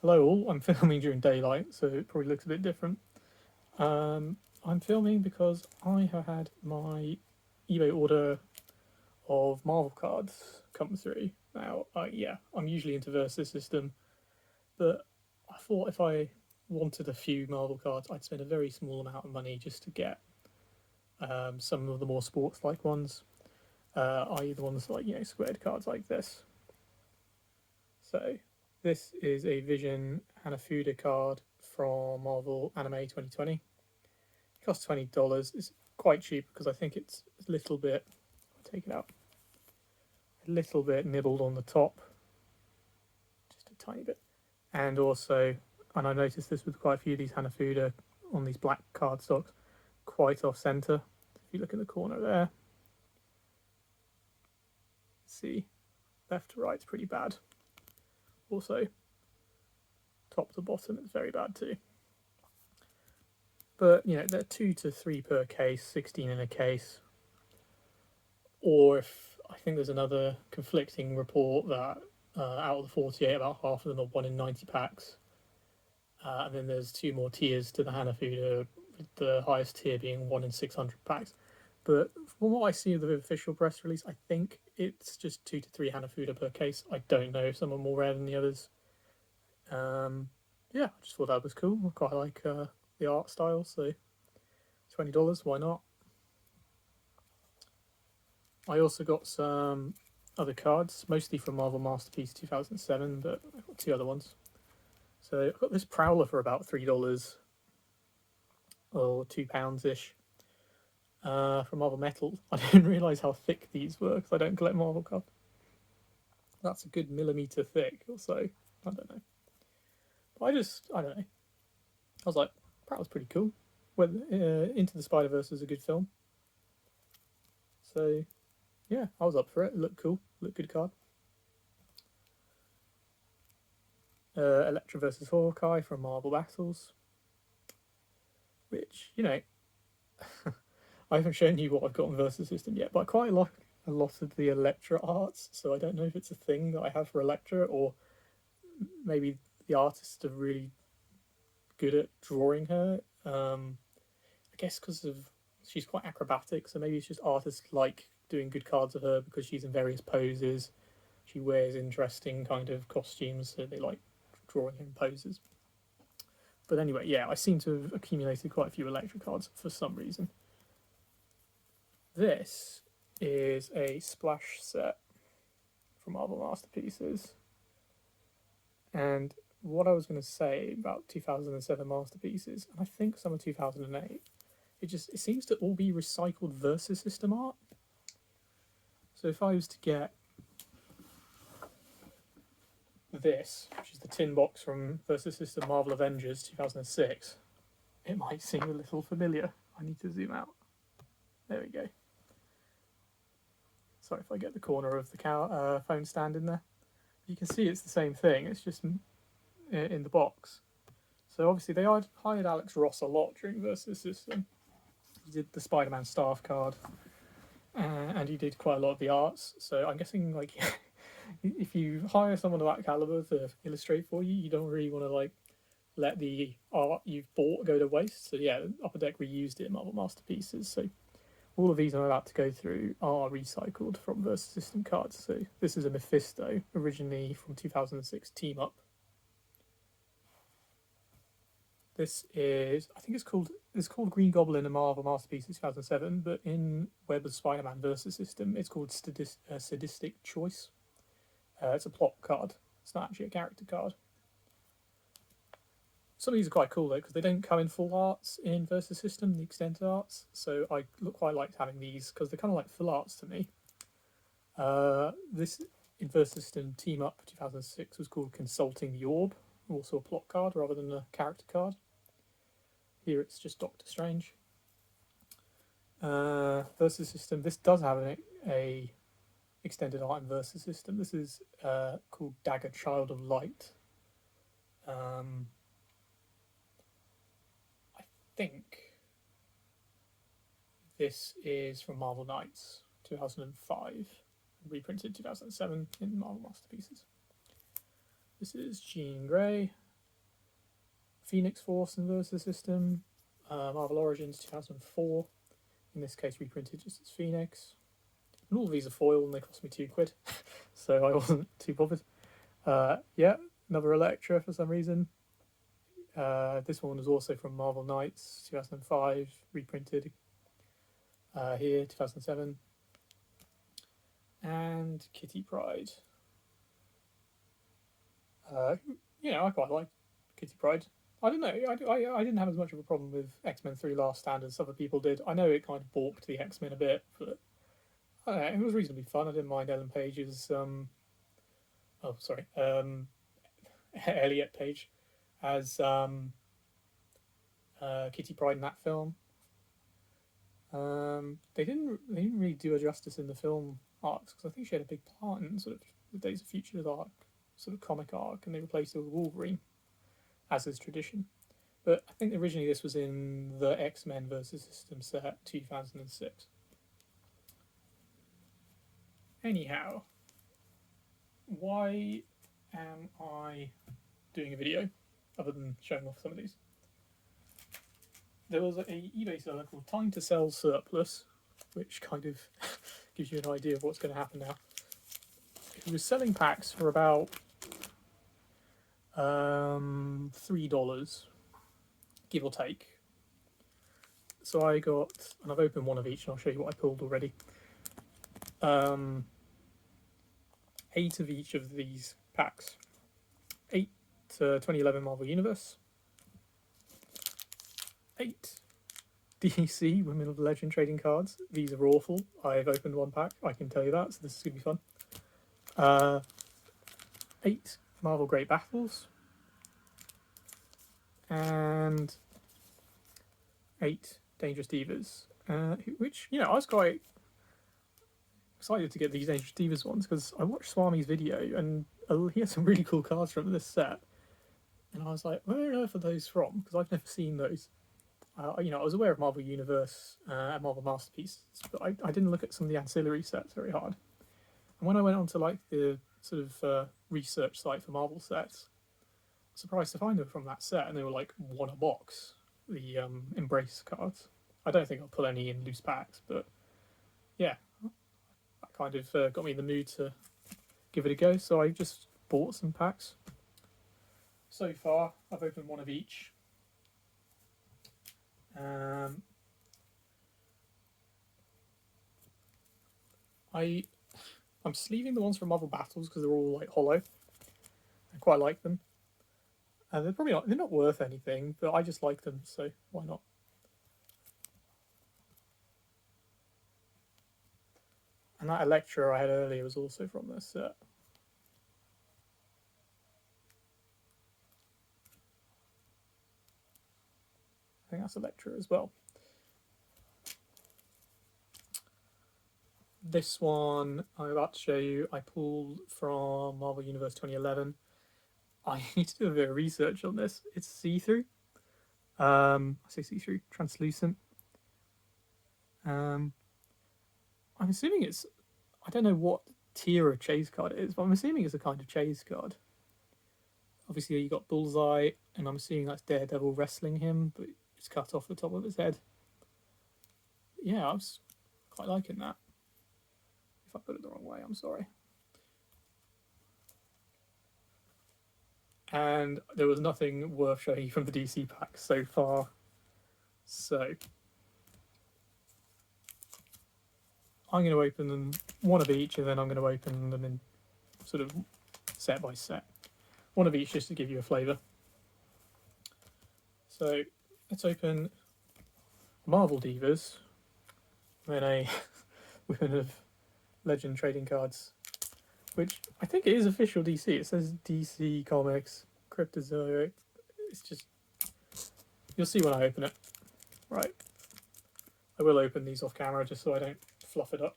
Hello all, I'm filming during daylight, so it probably looks a bit different. I'm filming because I have had my eBay order of Marvel cards come through. Now, yeah, I'm usually into Versus System, but I thought if I wanted a few Marvel cards, I'd spend a very small amount of money just to get some of the more sports-like ones, i.e. the ones like, squared cards like this. So, this is a Vision Hanafuda card from Marvel Anime 2020. It costs $20. It's quite cheap because I think it's a little bit, I'll take it out, a little bit nibbled on the top, just a tiny bit. And also, and I noticed this with quite a few of these Hanafuda on these black cardstocks, quite off center. If you look in the corner there, see, left to right's pretty bad. Also, top to bottom is very bad too. But, they're 2 to 3 per case, 16 in a case. Or if I think there's another conflicting report that out of the 48, about half of them are 1 in 90 packs. And then there's 2 more tiers to the Hanafuda, with the highest tier being 1 in 600 packs. But from what I see of the official press release, I think it's just 2 to 3 Hanafuda per case. I don't know if some are more rare than the others. Yeah, I just thought that was cool. I quite like the art style, so $20, why not? I also got some other cards, mostly from Marvel Masterpiece 2007, but I've got 2 other ones. So I've got this Prowler for about $3 or £2-ish from Marvel Metal. I didn't realise how thick these were because I don't collect Marvel cards. That's a good millimetre thick or so. I don't know. But I don't know. I was like, Prowler's pretty cool. Into the Spider-Verse is a good film. So, yeah, I was up for it. It looked cool. Looked good card. Electra versus Hawkeye from Marvel Battles. Which, I haven't shown you what I've got on Versus System yet, but I quite like a lot of the Electra arts, so I don't know if it's a thing that I have for Electra, or maybe the artists are really good at drawing her. I guess because she's quite acrobatic, so maybe it's just artists like doing good cards of her because she's in various poses. She wears interesting kind of costumes, so they like drawing her in poses. But anyway, yeah, I seem to have accumulated quite a few Electra cards for some reason. This is a splash set from Marvel Masterpieces. And what I was going to say about 2007 Masterpieces, and I think some of 2008, it seems to all be recycled Versus System art. So if I was to get this, which is the tin box from Versus System Marvel Avengers 2006, it might seem a little familiar. I need to zoom out. There we go. Sorry if I get the corner of the phone stand in there. You can see it's the same thing, it's just in the box. So obviously they hired Alex Ross a lot during Versus System. He did the Spider-Man staff card, and he did quite a lot of the arts. So I'm guessing, like, if you hire someone of that caliber to illustrate for you, you don't really want to, like, let the art you've bought go to waste. So yeah, Upper Deck reused it in Marvel Masterpieces. So all of these I'm about to go through are recycled from Versus System cards. So this is a Mephisto, originally from 2006 Team Up. This is, I think it's called Green Goblin and Marvel Masterpieces 2007, but in Web of Spider-Man Versus System, it's called Sadistic Choice. It's a plot card. It's not actually a character card. Some of these are quite cool though, because they don't come in full arts in Versus System, the extended arts. So I quite liked having these because they're kind of like full arts to me. This in Versus System Team Up 2006 was called Consulting the Orb, also a plot card rather than a character card. Here it's just Doctor Strange. Versus System. This does have a extended art in Versus System. This is called Dagger Child of Light. I think this is from Marvel Knights 2005, reprinted 2007 in Marvel Masterpieces. This is Jean Grey, Phoenix Force Inversus System, Marvel Origins 2004. In this case, reprinted just as Phoenix. And all of these are foil, and they cost me £2, so I wasn't too bothered. Yeah, another Electra for some reason. This one was also from Marvel Knights 2005, reprinted here 2007. And Kitty Pryde. I quite like Kitty Pryde. I don't know. I didn't have as much of a problem with X-Men 3 Last Stand as other people did. I know it kind of balked the X-Men a bit, but I don't know, it was reasonably fun. I didn't mind Ellen Page's Elliot Page as Kitty Pryde in that film. They didn't really do her justice in the film arcs, because I think she had a big part in sort of the Days of Future arc, sort of comic arc, and they replaced her with Wolverine, as is tradition. But I think originally this was in the X-Men versus System set 2006. Anyhow, why am I doing a video other than showing off some of these? There was a eBay seller called Time to Sell Surplus, which kind of gives you an idea of what's going to happen now. He was selling packs for about $3, give or take. So I got, and I've opened one of each, and I'll show you what I pulled already. 8 of each of these packs. 8 2011 Marvel Universe. 8 DC Women of Legend trading cards. These are awful. I've opened one pack, I can tell you that, so this is going to be fun. 8 Marvel Great Battles. And 8 Dangerous Divas. Which, I was quite excited to get these Dangerous Divas ones, because I watched Swami's video and he had some really cool cards from this set. And I was like, where on earth are those from? Because I've never seen those. I was aware of Marvel Universe and Marvel Masterpieces, but I didn't look at some of the ancillary sets very hard. And when I went on to like the sort of research site for Marvel sets, I was surprised to find them from that set, and they were like one a box, the Embrace cards. I don't think I'll pull any in loose packs, but yeah, that kind of got me in the mood to give it a go, so I just bought some packs. So far, I've opened one of each. I'm sleeving the ones from Marvel Battles because they're all like hollow. I quite like them. And they're not worth anything, but I just like them, so why not? And that Electra I had earlier was also from this set. I think that's Electra as well. This one I'm about to show you, I pulled from Marvel Universe 2011. I need to do a bit of research on this. It's see-through. I say see-through, translucent. I'm assuming it's, I don't know what tier of chase card it is, but I'm assuming it's a kind of chase card. Obviously you got Bullseye, and I'm assuming that's Daredevil wrestling him, but it's cut off the top of his head. Yeah, I was quite liking that. If I put it the wrong way, I'm sorry. And there was nothing worth showing you from the DC pack so far. So I'm going to open them one of each, and then I'm going to open them in sort of set by set. One of each just to give you a flavour. So let's open Marvel Divas, then a Women of Legend trading cards, which I think it is official DC. It says DC Comics, Cryptozoic. It's just, you'll see when I open it. Right. I will open these off camera just so I don't fluff it up.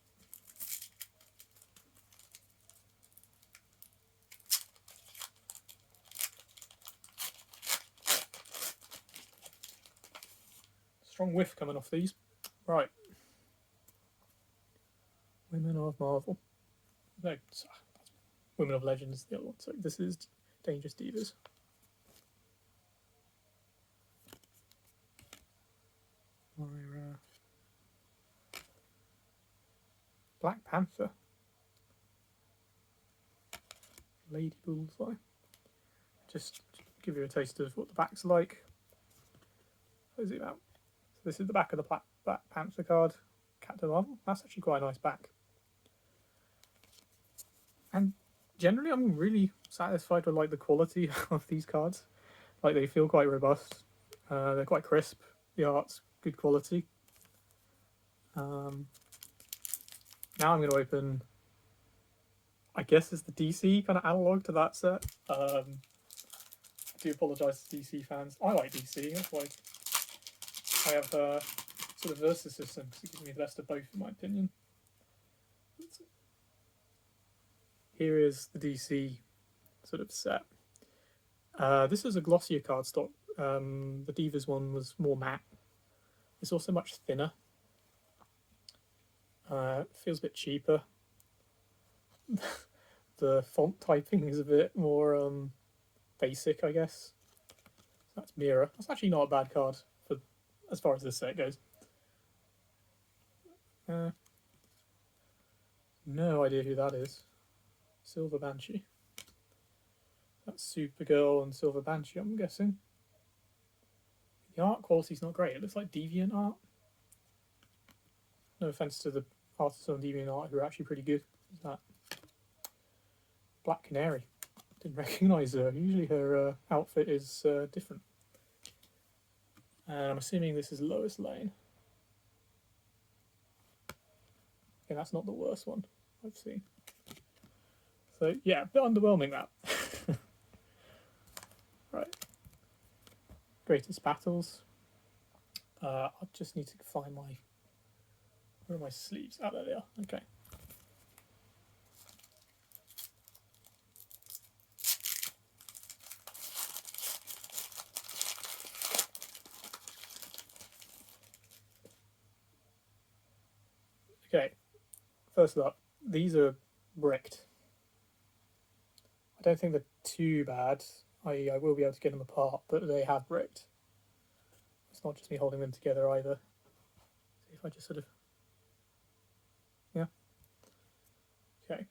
Strong whiff coming off these. Right. Women of Marvel. No, Women of Legends is the other one. So this is Dangerous Divas. our Black Panther, Lady Bullseye. Just give you a taste of what the back's like. I'll zoom out. So this is the back of the Black Panther card, Captain Marvel. That's actually quite a nice back. And generally, I'm really satisfied with like the quality of these cards. Like they feel quite robust. They're quite crisp. The art's good quality. Now I'm going to open, I guess it's the DC kind of analog to that set. I do apologise to DC fans. I like DC, that's why I have a sort of versus system, because it gives me the best of both in my opinion. Here is the DC sort of set. This is a glossier cardstock. The Divas one was more matte. It's also much thinner. Feels a bit cheaper. The font typing is a bit more basic, I guess. So that's Mira. That's actually not a bad card for as far as this set goes. No idea who that is. Silva Banshee. That's Supergirl and Silva Banshee, I'm guessing. The art quality's not great. It looks like Deviant art. No offense to the artists on Deviant art who are actually pretty good. Who's that? Black Canary. Didn't recognise her. Usually her outfit is different. And I'm assuming this is Lois Lane. Okay, that's not the worst one I've seen. So yeah, a bit underwhelming that. Right. Greatest battles. I just need to find my... Where are my sleeves? Oh, there they are. Okay. Okay. First up, these are bricked. I don't think they're too bad. I will be able to get them apart, but they have bricked. It's not just me holding them together either. See if I just sort of... Yeah. Okay.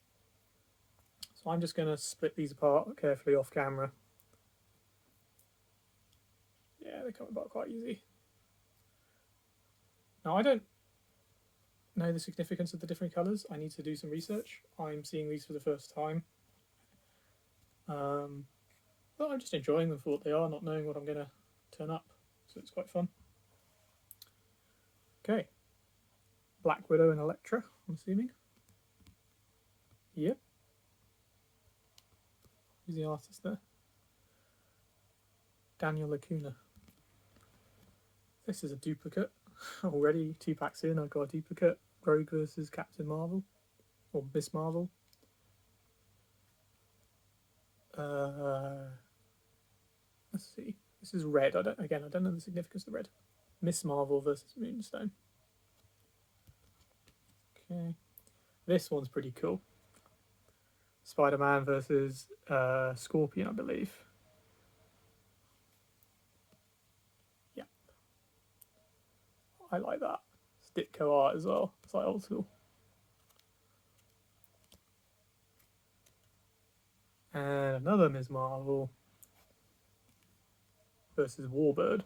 So I'm just going to split these apart carefully off camera. Yeah, they come apart quite easy. Now, I don't know the significance of the different colours. I need to do some research. I'm seeing these for the first time. But I'm just enjoying them for what they are, not knowing what I'm going to turn up. So it's quite fun. Okay. Black Widow and Electra, I'm assuming. Yep. Who's the artist there? Daniel Lacuna. This is a duplicate. Already 2 packs in, I've got a duplicate. Rogue versus Captain Marvel. Or Miss Marvel. Let's see. This is red. I don't know the significance of the red. Miss Marvel versus Moonstone. Okay. This one's pretty cool. Spider-Man versus Scorpion, I believe. Yeah. I like that. It's Ditko art as well. It's like old school. And another Ms. Marvel versus Warbird.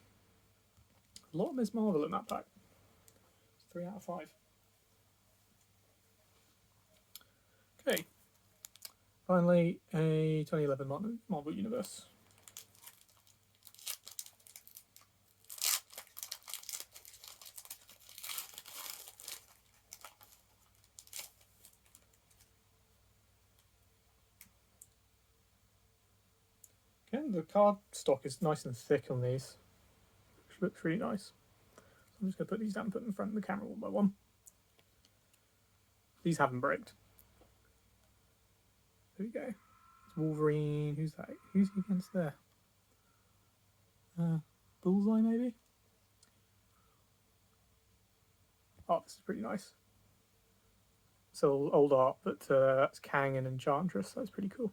A lot of Ms. Marvel in that pack. It's 3 out of 5. Okay. Finally, a 2011 Marvel Universe. Okay, the card stock is nice and thick on these, which looks really nice. So I'm just going to put these down and put them in front of the camera one by one. These haven't bricked. There we go. It's Wolverine. Who's that? Who's he against there? Bullseye, maybe? Oh, this is pretty nice. So old art, but that's Kang and Enchantress. That's pretty cool.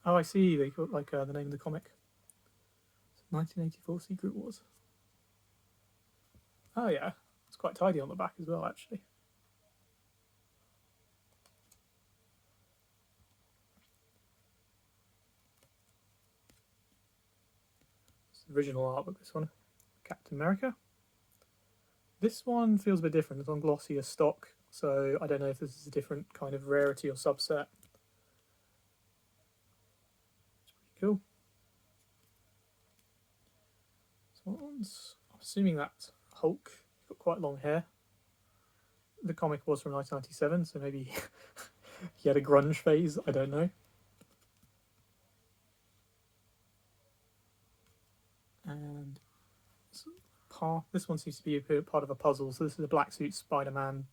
Oh, I see. They got like the name of the comic. 1984 Secret Wars. Oh yeah, it's quite tidy on the back as well, actually. It's the original artwork, this one. Captain America. This one feels a bit different. It's on glossier stock, so I don't know if this is a different kind of rarity or subset. It's pretty cool. This one's, I'm assuming that's Hulk. He's got quite long hair. The comic was from 1997, so maybe he had a grunge phase, I don't know. And this one seems to be a part of a puzzle, so this is a black suit Spider-Man,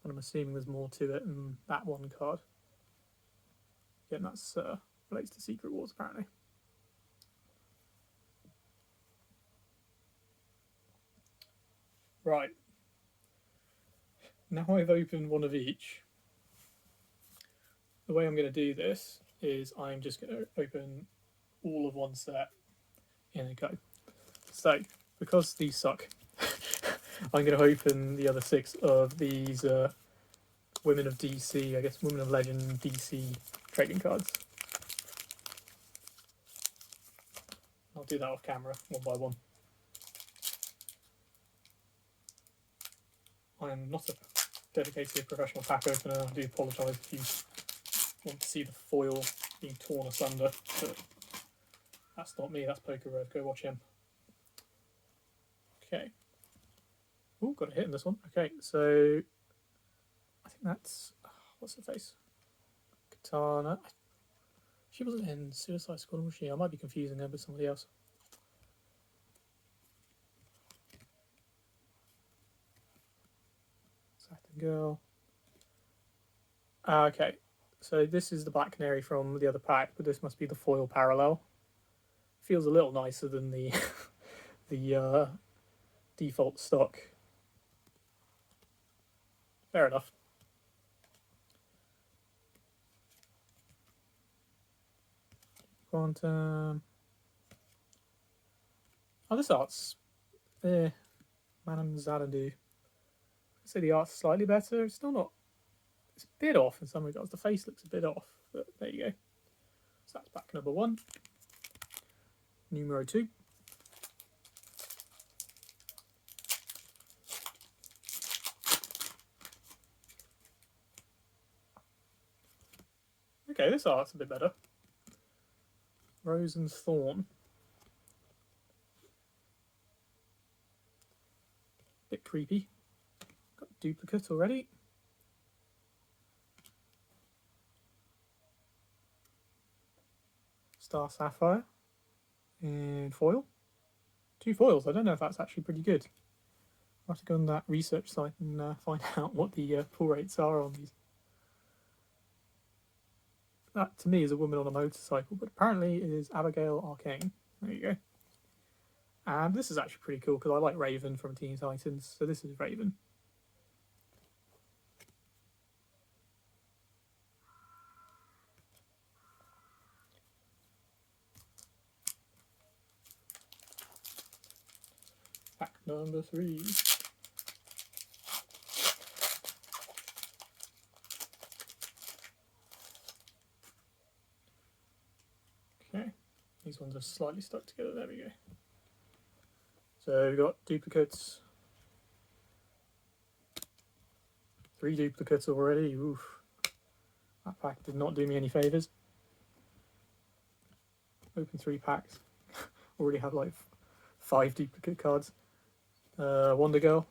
and I'm assuming there's more to it than that one card. Again, that's relates to Secret Wars, apparently. Right. Now I've opened one of each. The way I'm going to do this is I'm just going to open all of one set in a go. So, because these suck, I'm going to open the other 6 of these Women of DC, I guess Women of Legend DC trading cards. I'll do that off camera, one by one. I am not a dedicated professional pack opener. I do apologise if you want to see the foil being torn asunder, but that's not me, that's Poker Rev. Go watch him. Okay. Oh, got a hit in this one. Okay, so I think that's, what's her face? Katana. She wasn't in Suicide Squad, was she? I might be confusing her with somebody else. Satin Girl. Okay, so this is the Black Canary from the other pack, but this must be the foil parallel. Feels a little nicer than the the default stock. Fair enough. Quantum. Oh, this art's Madame Xanadu. I'd say the art's slightly better. It's still not. It's a bit off in some regards. The face looks a bit off, but there you go. So that's pack number 1. Numero 2. Okay, this art's a bit better. Rose and Thorn. Bit creepy. Got duplicate already. Star Sapphire and foil. 2 foils. I don't know if that's actually pretty good. I'll have to go on that research site and find out what the pull rates are on these. That to me is a woman on a motorcycle, but apparently it is Abigail Arcane. There you go. And this is actually pretty cool because I like Raven from Teen Titans, so this is Raven. Pack number 3. Okay, these ones are slightly stuck together. There we go. So we've got duplicates. 3 duplicates already. Oof. That pack did not do me any favours. Open 3 packs. Already have like 5 duplicate cards. Wonder Girl.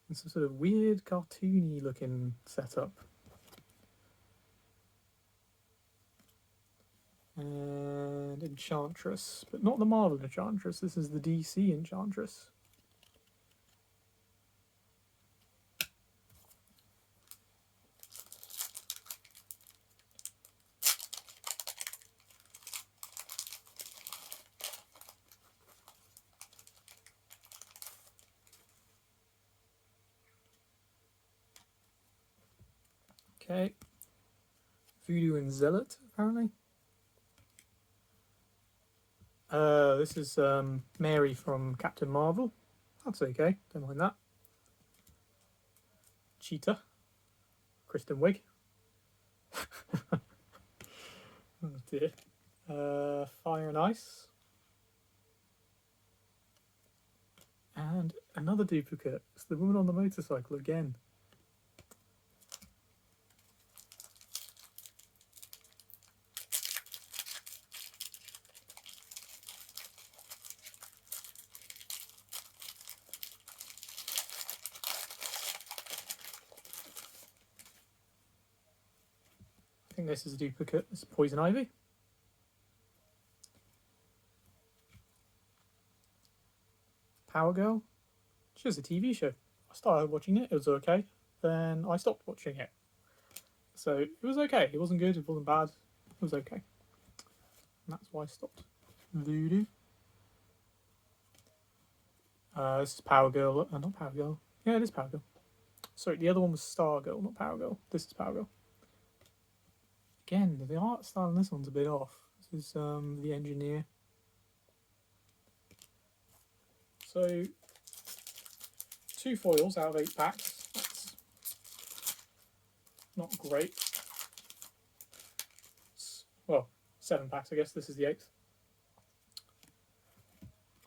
And some sort of weird cartoony looking setup. And Enchantress, but not the Marvel Enchantress. This is the DC Enchantress. Okay. Voodoo and Zealot, apparently. This is Mary from Captain Marvel. That's okay, don't mind that. Cheetah, Kristen Wiig. Oh dear. Fire and Ice. And another duplicate. It's the woman on the motorcycle again. I think this is a duplicate. It's Poison Ivy. Power Girl. It's just a TV show. I started watching it. It was okay. Then I stopped watching it. So it was okay. It wasn't good. It wasn't bad. It was okay. And that's why I stopped. Voodoo. This is Power Girl. Not Power Girl. Yeah, it is Power Girl. Sorry, the other one was Star Girl, not Power Girl. This is Power Girl. Again, the art style on this one's a bit off. This is the Engineer. So, 2 foils out of 8 packs. That's not great. Well, 7 packs, I guess. This is the 8th.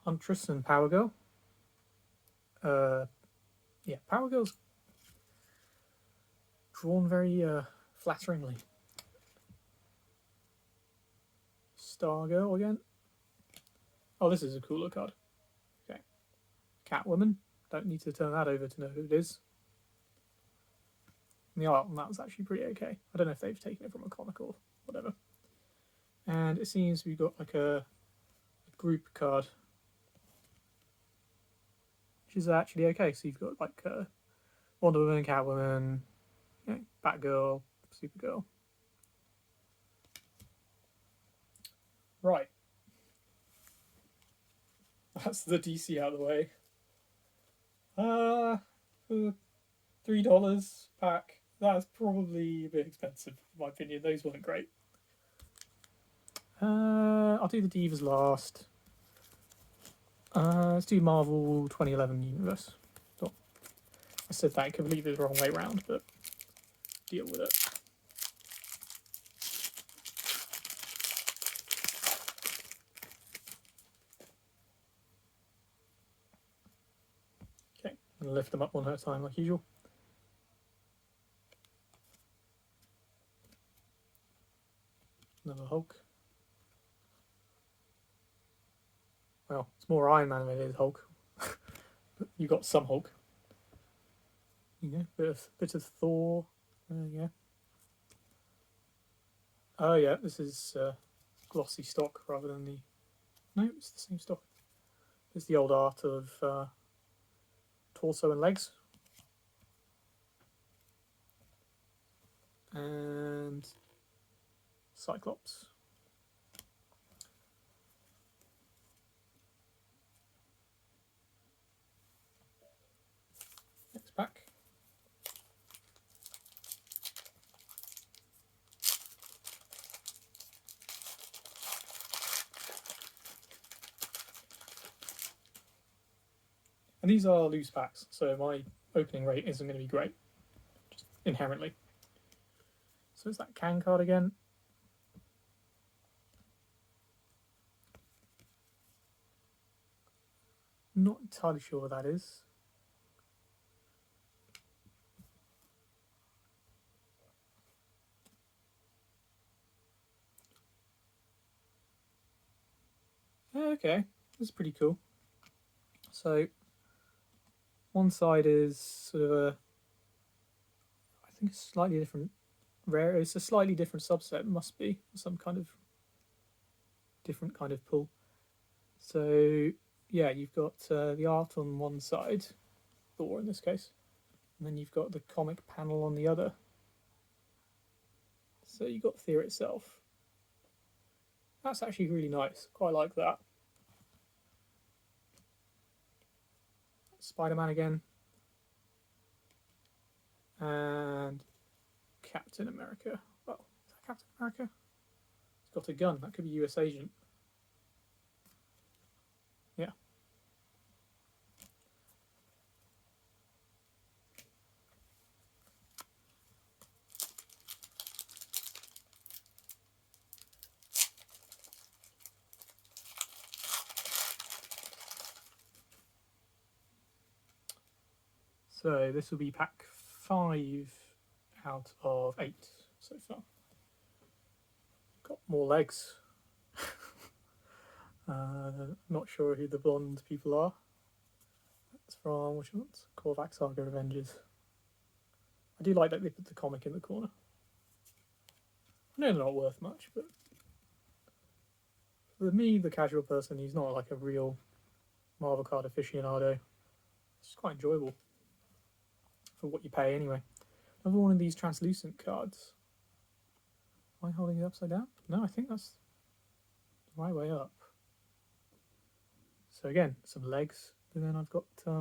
Huntress and Power Girl. Yeah, Power Girl's drawn very flatteringly. Star Girl again. Oh, this is a cooler card. Okay. Catwoman. Don't need to turn that over to know who it is. And the art on that was actually pretty okay. I don't know if they've taken it from a comic or whatever. And it seems we've got like a group card, which is actually okay. So you've got like Wonder Woman, Catwoman, you know, Batgirl, Supergirl. Right. That's the DC out of the way. For $3 pack, that's probably a bit expensive in my opinion. Those weren't great. I'll do the Divas last. Let's do Marvel 2011 Universe. Oh, I said that completely the wrong way around, but deal with it. Okay, I'm going to lift them up one at a time like usual. Another Hulk. Well, it's more Iron Man than it is Hulk. But you got some Hulk. You know, bit of Thor. Yeah. Oh yeah, this is glossy stock rather than the. No, it's the same stock. It's the old art of torso and legs. And Cyclops. Next pack. And these are loose packs, so my opening rate isn't going to be great, just inherently. So it's that can card again. Not entirely sure what that is. Okay, that's pretty cool. So one side is sort of a, I think it's slightly different. Rare. It's a slightly different subset. Must be some kind of different kind of pull. So yeah, you've got the art on one side, Thor in this case, and then you've got the comic panel on the other. So you've got Thor itself. That's actually really nice. Quite like that. Spider-Man again. And Captain America. Well, is that Captain America? He's got a gun. That could be US Agent. So this will be pack 5 out of 8 so far. Got more legs. Not sure who the blonde people are. That's from, which one's? Korvac Saga Avengers. I do like that they put the comic in the corner. I know they're not worth much, but for me, the casual person who's not like a real Marvel card aficionado, it's quite enjoyable for what you pay anyway. Another one of these translucent cards. Am I holding it upside down? No, I think that's the right way up. So again, some legs, but then I've got I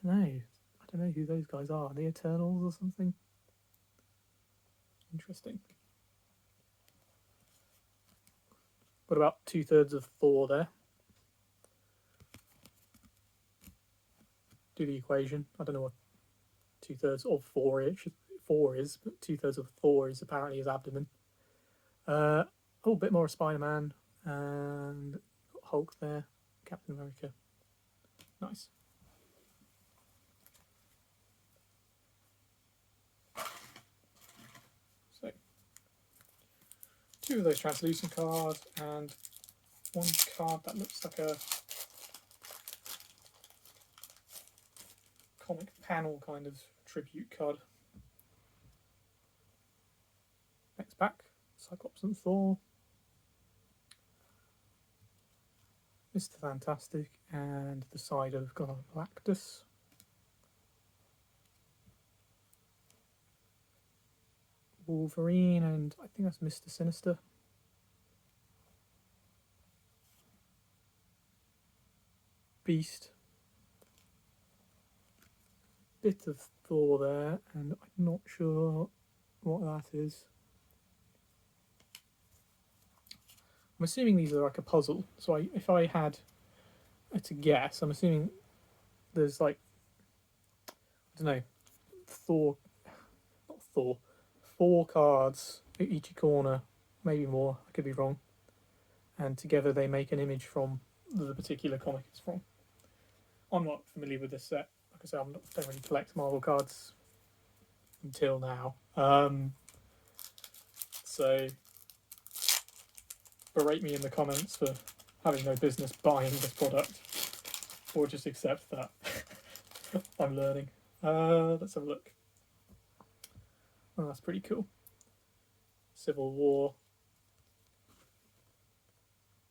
don't know who those guys are. Are they Eternals or something? Interesting. Got about 2/3 of Thor there. Do the equation. I don't know what 2/3 of Thor is, but 2/3 of Thor is apparently his abdomen. A bit more of Spider-Man and Hulk there. Captain America. Nice. So, 2 of those translucent cards and 1 card that looks like a comic panel kind of tribute card. Next pack, Cyclops and Thor, Mr. Fantastic, and the side of Galactus. Wolverine, and I think that's Mr. Sinister. Beast. Bit of Thor there, and I'm not sure what that is. I'm assuming these are like a puzzle. So if I had to guess, I'm assuming there's like, I don't know, not Thor, 4 cards at each corner, maybe more, I could be wrong. And together they make an image from the particular comic it's from. I'm not familiar with this set. Like I said, don't really collect Marvel cards until now. So berate me in the comments for having no business buying this product, or just accept that I'm learning. Let's have a look. Oh, that's pretty cool. Civil War.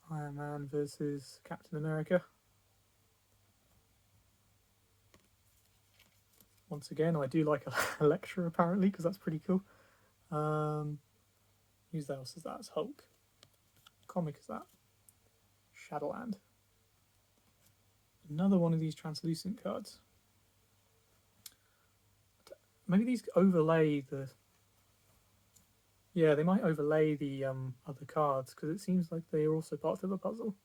Iron Man versus Captain America. Once again, I do like Electra apparently, because that's pretty cool. Who's else is that? It's Hulk. Comic is that? Shadowland. Another one of these translucent cards. Maybe these overlay the... Yeah, they might overlay the other cards, because it seems like they are also part of a puzzle.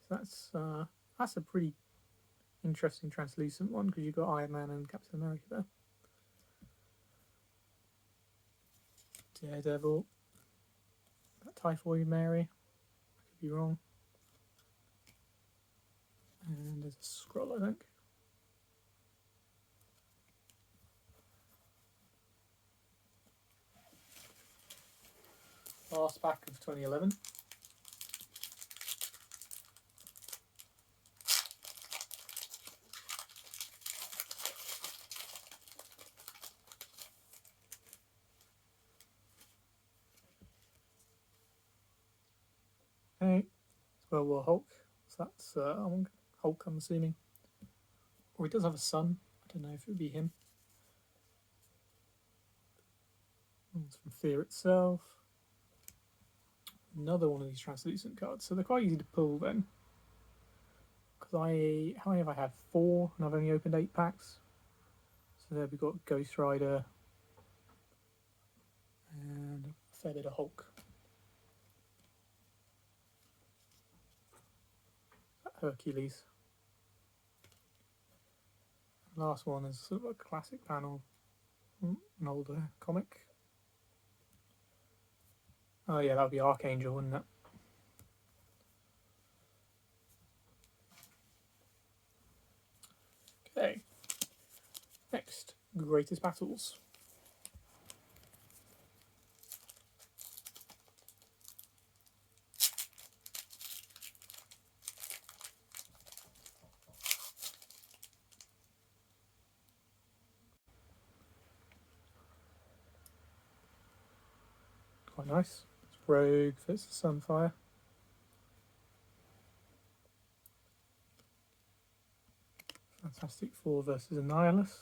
So that's a pretty interesting translucent one, because you've got Iron Man and Captain America there. Daredevil. That Typhoid Mary. I could be wrong. And there's a scroll, I think. Last pack of 2011. Okay, it's World War Hulk. So that's Hulk, I'm assuming. Or he does have a son. I don't know if it would be him. It's from Fear itself. Another one of these translucent cards. So they're quite easy to pull then. Because how many have I had? 4, and I've only opened 8 packs. So there we've got Ghost Rider and a fair bit of Hulk. Hercules. Last one is sort of a classic panel, an older comic. Oh yeah, that would be Archangel, wouldn't it? Next, greatest battles. Quite nice. It's Rogue versus Sunfire. Fantastic Four versus Annihilus.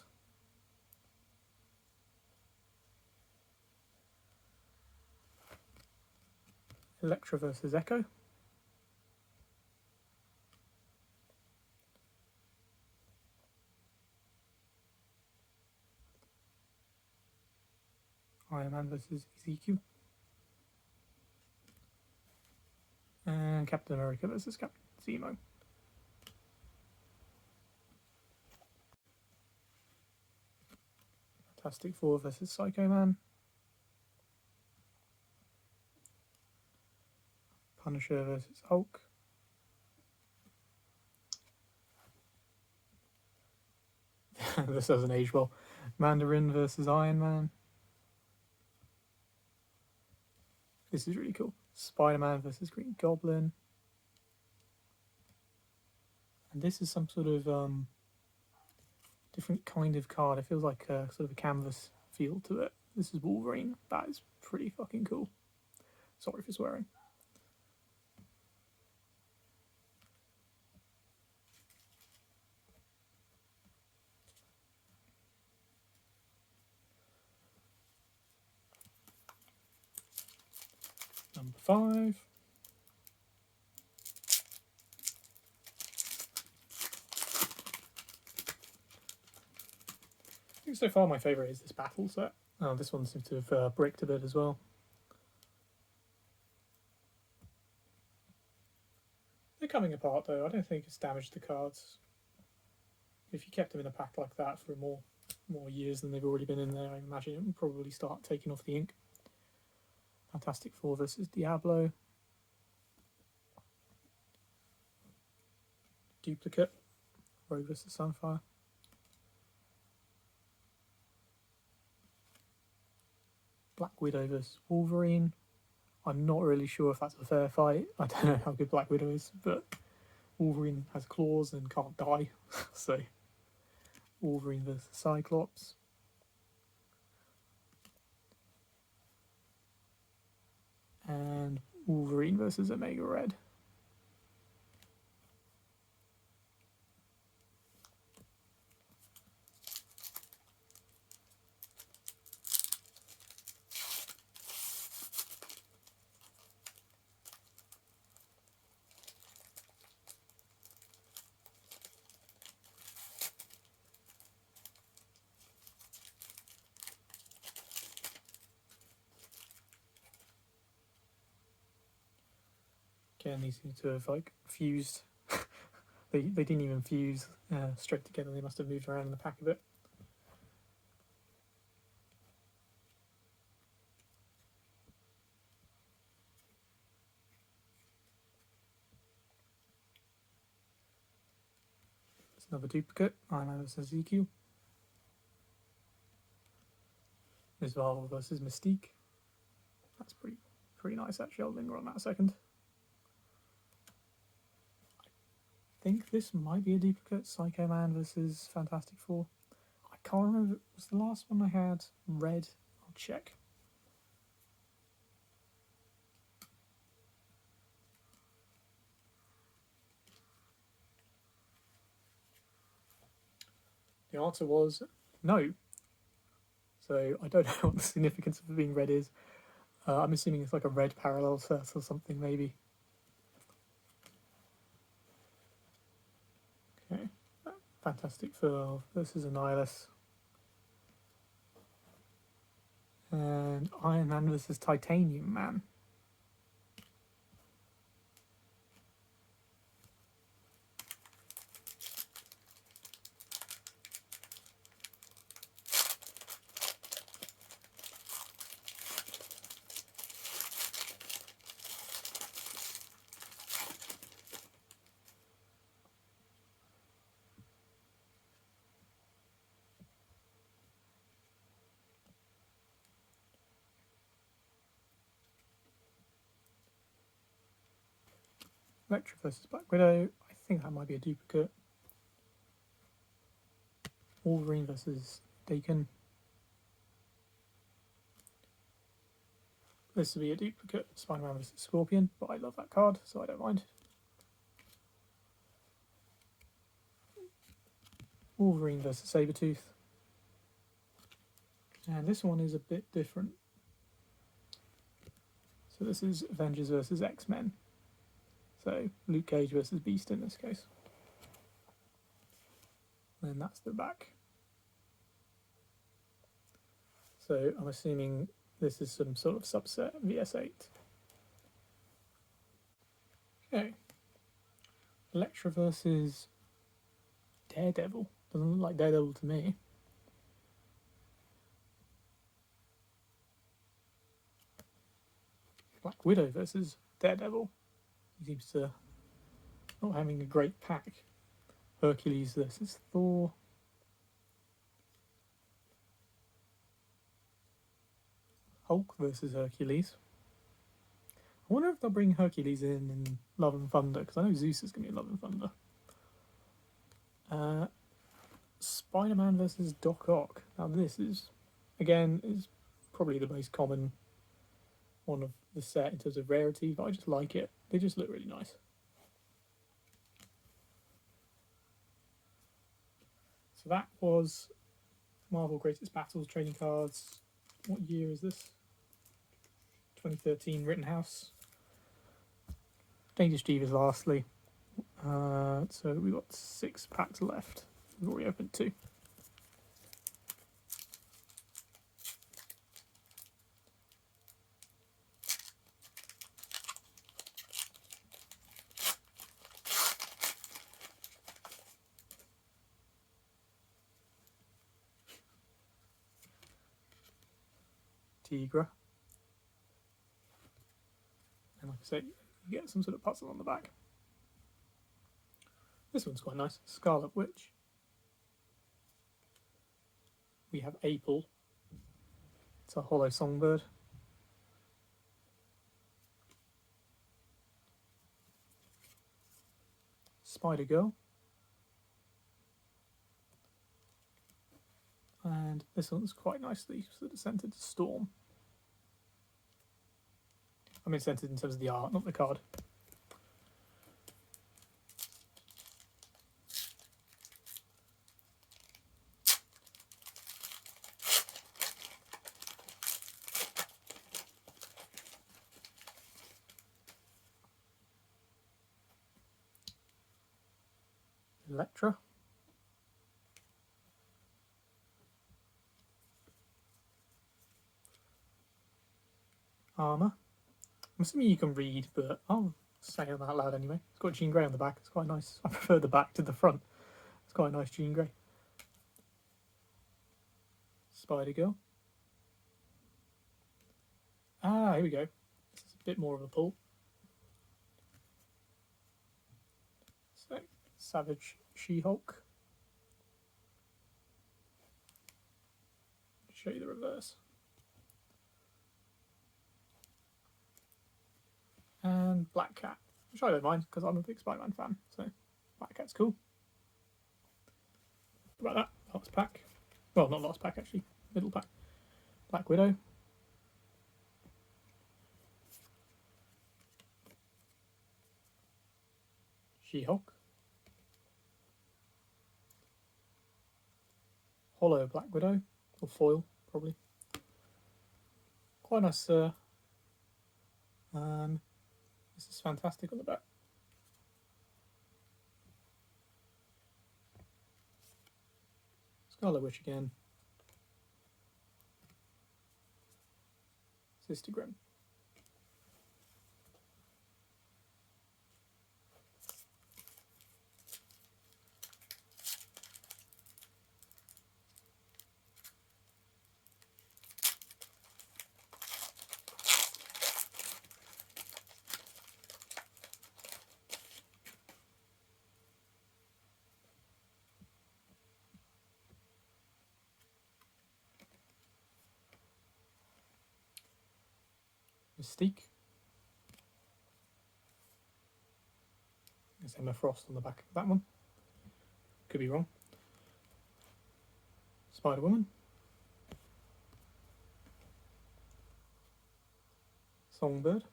Electra versus Echo. Iron Man versus Ezekiel. And Captain America versus Captain Zemo. Fantastic Four versus Psycho Man. Punisher versus Hulk. This doesn't age well. Mandarin versus Iron Man. This is really cool. Spider-Man versus Green Goblin. And this is some sort of different kind of card. It feels like a sort of a canvas feel to it. This is Wolverine. That is pretty fucking cool. Sorry for swearing. Number 5. I think so far my favourite is this battle set. Oh, this one seems to have bricked a bit as well. They're coming apart though. I don't think it's damaged the cards. If you kept them in a pack like that for more years than they've already been in there, I imagine it would probably start taking off the ink. Fantastic Four versus Diablo. Duplicate. Rogue versus Sunfire. Black Widow versus Wolverine. I'm not really sure if that's a fair fight. I don't know how good Black Widow is, but Wolverine has claws and can't die. So, Wolverine versus Cyclops. And Wolverine versus Omega Red. Again, these seem to have like fused. they didn't even fuse straight together. They must have moved around in the pack a bit. It's another duplicate. Iron Man versus Ezekiel. Ms. Marvel versus Mystique. That's pretty nice actually. I'll linger on that a second. I think this might be a duplicate. Psycho Man versus Fantastic Four. I can't remember. Was the last one I had red? I'll check. The answer was no. So I don't know what the significance of it being red is. I'm assuming it's like a red parallel set or something, maybe. Okay. Fantastic Four versus Annihilus. And Iron Man versus Titanium Man. Electra versus Black Widow. I think that might be a duplicate. Wolverine versus Daken. This will be a duplicate. Spider-Man versus Scorpion, but I love that card, so I don't mind. Wolverine versus Sabretooth. And this one is a bit different. So this is Avengers versus X-Men. So Luke Cage versus Beast in this case. And that's the back. So I'm assuming this is some sort of subset VS8. Okay. Electra versus Daredevil. Doesn't look like Daredevil to me. Black Widow versus Daredevil. He seems to not having a great pack. Hercules versus Thor. Hulk versus Hercules. I wonder if they'll bring Hercules in Love and Thunder, because I know Zeus is going to be in Love and Thunder. Spider-Man versus Doc Ock. Now this is, again, is probably the most common one of the set in terms of rarity, but I just like it. They just look really nice. So that was Marvel Greatest Battles trading cards. What year is this? 2013 Rittenhouse. Dangerous Divas lastly. So we've got 6 packs left. We've already opened 2. Tigra. And like I say, you get some sort of puzzle on the back. This one's quite nice. Scarlet Witch. We have April. It's a hollow songbird. Spider Girl. And this one's quite nicely sort of centered to Storm. I mean centered in terms of the art, not the card. Electra. Armor. I'm assuming you can read, but I'll say them out loud anyway. It's got Jean Grey on the back. It's quite nice. I prefer the back to the front. It's quite a nice Jean Grey. Spider Girl. Ah, here we go. This is a bit more of a pull. So, Savage She-Hulk. Show you the reverse. And Black Cat, which I don't mind because I'm a big Spider-Man fan, so Black Cat's cool. What about that? Last pack. Well, not last pack actually, middle pack. Black Widow. She-Hulk. Hollow Black Widow, or foil probably. Quite nice. This is fantastic on the back. Scarlet Witch again. Cystogram. Mystique. it's Emma Frost on the back of that one. Could be wrong. Spider-Woman. Songbird.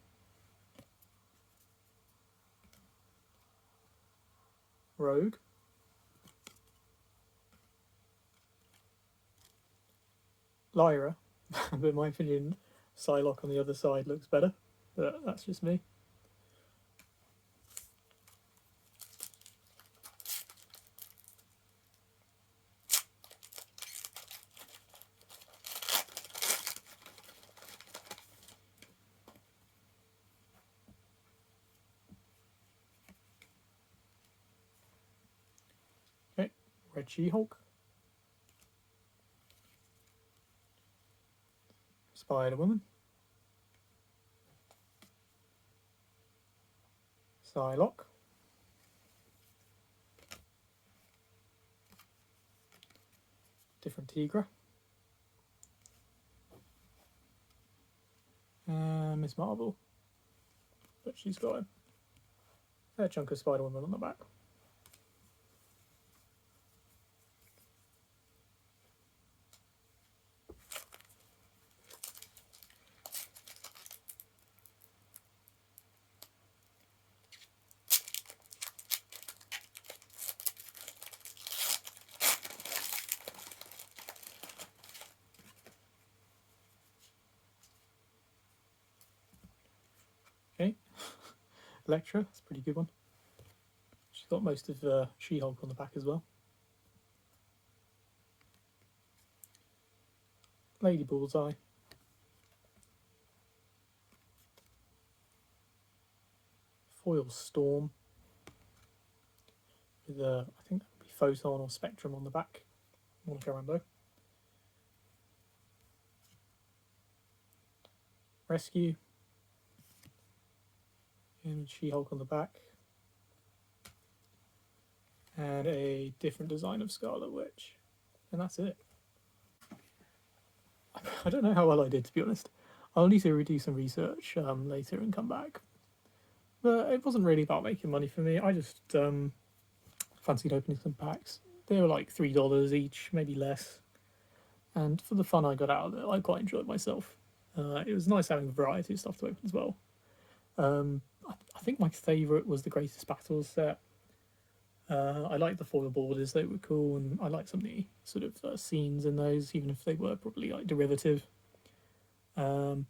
Rogue. Lyra. But in my opinion, Psylocke on the other side looks better. But that's just me. Okay, Red She-Hulk. Spider-Woman. Psylocke. Different Tigra. Miss Marvel. But she's got a fair chunk of Spider-Woman on the back. Okay, Electra, that's a pretty good one. She's got most of She-Hulk on the back as well. Lady Bullseye. Foil Storm. With I think that would be Photon or Spectrum on the back. Monica Rambeau. Rescue. And She-Hulk on the back. And a different design of Scarlet Witch. And that's it. I don't know how well I did, to be honest. I'll need to do some research later and come back. But it wasn't really about making money for me. I just fancied opening some packs. They were like $3 each, maybe less. And for the fun I got out of it, I quite enjoyed myself. It was nice having a variety of stuff to open as well. I think my favourite was the Greatest Battles set. I liked the foil borders, they were cool, and I liked some of the sort of scenes in those, even if they were probably like derivative. I don't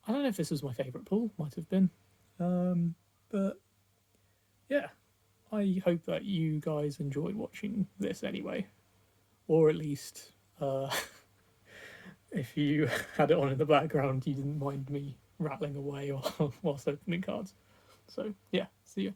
know if this was my favourite pull, might have been. But yeah, I hope that you guys enjoyed watching this anyway. Or at least, if you had it on in the background, you didn't mind me rattling away whilst opening cards. So yeah, see ya.